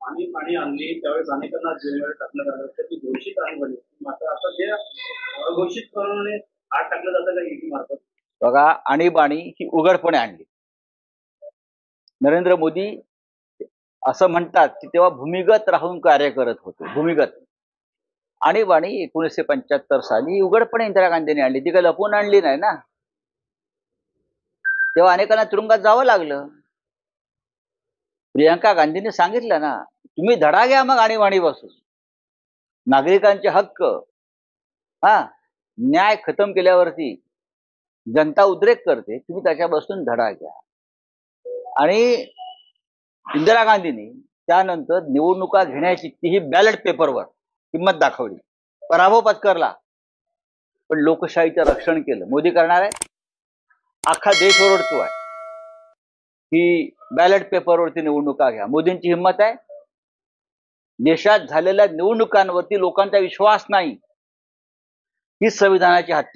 आणि आणली त्यावेळेस अनेकांना जेलमध्ये टाकण्यात आलं तर ती घोषित आणीबाणी. मात्र आता जे अघोषितपणे आत टाकलं जातं का ईडी मार्फत? बघा, आणीबाणी ही उघडपणे आणली. नरेंद्र मोदी असं म्हणतात की तेव्हा भूमिगत राहून कार्य करत होते. भूमिगत आणीबाणी 1975 साली उघडपणे इंदिरा गांधींनी आणली. ती काही लपवून आणली नाही ना. तेव्हा अनेकांना तुरुंगात जावं लागलं. प्रियंका गांधींनी सांगितलं ना, तुम्ही धडा घ्या मग आणीबाणीपासून. नागरिकांचे हक्क, न्याय खतम केल्यावरती जनता उद्रेक करते, तुम्ही त्याच्यापासून धडा घ्या. आणि इंदिरा गांधींनी त्यानंतर निवडणुका घेण्याची तीही बॅलेट पेपरवर किंमत दाखवली, पराभव पत्करला, पण लोकशाहीचं रक्षण केलं. मोदी करणार आहे, अख्खा देश ओरडतो आहे की बॅलेट पेपरवरती निवडणुका घ्या. मोदींची हिंमत आहे. देशात झालेल्या निवडणुकांवरती लोकांचा विश्वास नाही, ही संविधानाची हत्या.